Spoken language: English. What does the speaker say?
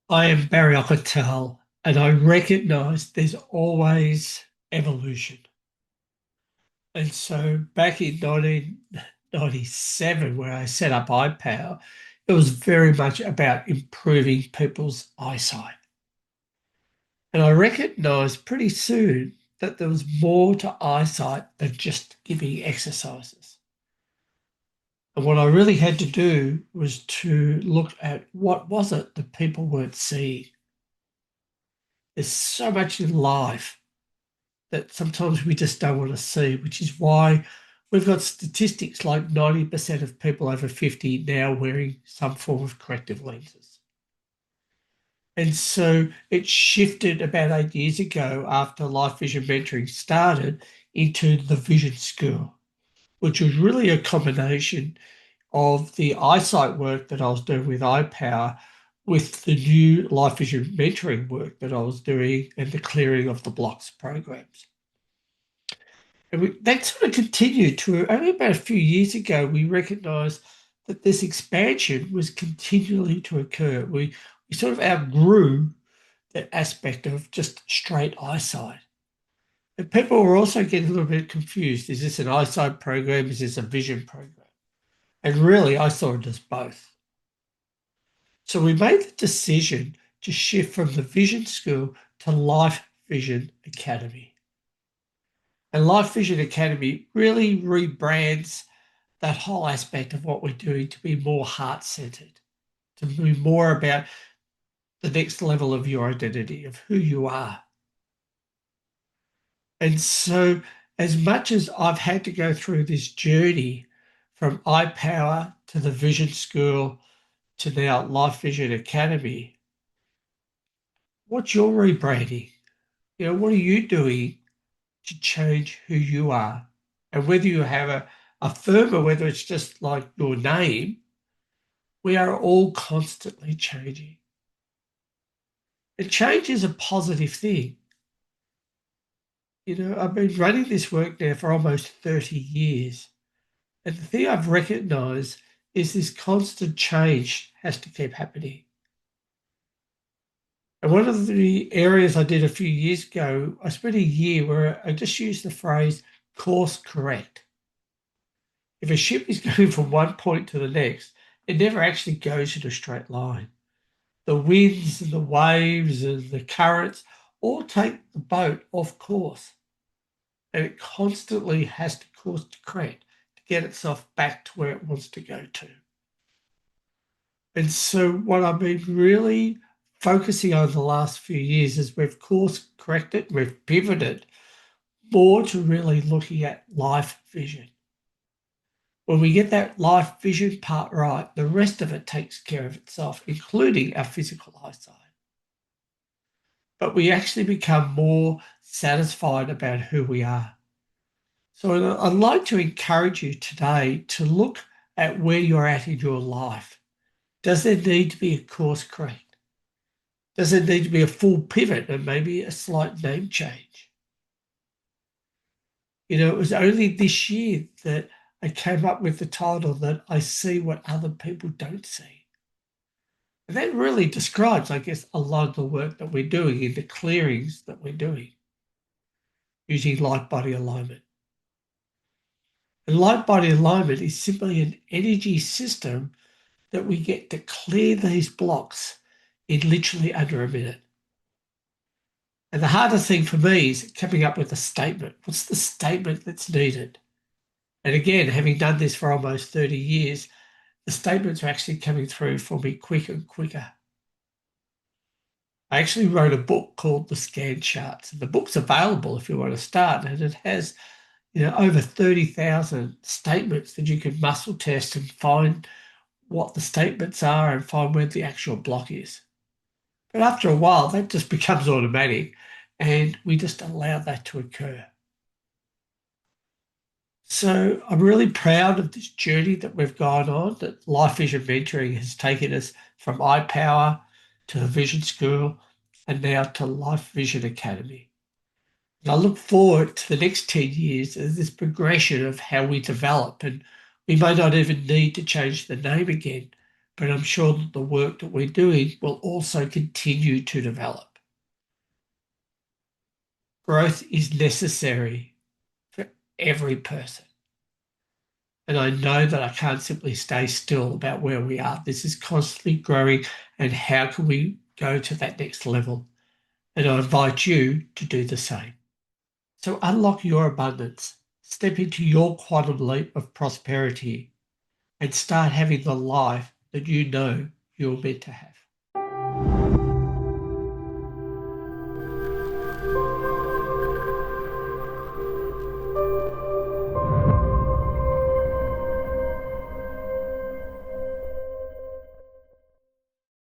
I am Barry Auchettl, and I recognize there's always evolution. And so back in 1997, when I set up iPower, it was very much about improving people's eyesight. And I recognized pretty soon that there was more to eyesight than just giving exercises. And what I really had to do was to look at what was it that people weren't seeing. There's so much in life that sometimes we just don't want to see, which is why we've got statistics like 90% of people over 50 now wearing some form of corrective lenses. And so it shifted about 8 years ago after Life Vision Mentoring started into the Vision School, which was really a combination of the eyesight work that I was doing with iPower with the new Life Vision Mentoring work that I was doing and the clearing of the blocks programs. That sort of continued to only about a few years ago. We recognised that this expansion was continually to occur. We sort of outgrew that aspect of just straight eyesight. And people were also getting a little bit confused. Is this an eyesight program? Is this a vision program? And really, I saw it as both. So we made the decision to shift from the Vision School to Life Vision Academy. And Life Vision Academy really rebrands that whole aspect of what we're doing to be more heart centered, to be more about the next level of your identity, of who you are. And so, as much as I've had to go through this journey from iPower to the Vision School to now Life Vision Academy, what's your rebranding? What are you doing to change who you are? And whether you have a firm or whether it's just like your name, we are all constantly changing. And change is a positive thing. I've been running this work now for almost 30 years. And the thing I've recognized is this constant change has to keep happening. And one of the areas I did a few years ago, I spent a year where I just used the phrase course correct. If a ship is going from one point to the next, it never actually goes in a straight line. The winds and the waves and the currents all take the boat off course. And it constantly has to course correct to get itself back to where it wants to go to. And so what I've been really focusing on the last few years is we've course corrected, we've pivoted more to really looking at life vision. When we get that life vision part right, the rest of it takes care of itself, including our physical eyesight. But we actually become more satisfied about who we are. So I'd like to encourage you today to look at where you're at in your life. Does there need to be a course correct? Does there need to be a full pivot and maybe a slight name change? It was only this year that I came up with the title that I see what other people don't see. And that really describes, I guess, a lot of the work that we're doing in the clearings that we're doing using light body alignment. And light body alignment is simply an energy system that we get to clear these blocks in literally under a minute. And the hardest thing for me is coming up with a statement. What's the statement that's needed? And again, having done this for almost 30 years, the statements are actually coming through for me quicker and quicker. I actually wrote a book called The Scan Charts, and the book's available if you want to start. And it has, over 30,000 statements that you can muscle test and find what the statements are and find where the actual block is. But after a while, that just becomes automatic, and we just allow that to occur. So I'm really proud of this journey that we've gone on, that Life Vision Mentoring has taken us from iPower to the Vision School and now to Life Vision Academy. And I look forward to the next 10 years as this progression of how we develop. And we may not even need to change the name again, but I'm sure that the work that we're doing will also continue to develop. Growth is necessary for every person. And I know that I can't simply stay still about where we are. This is constantly growing, and how can we go to that next level? And I invite you to do the same. So unlock your abundance, step into your quantum leap of prosperity, and start having the life that you know you're meant to have.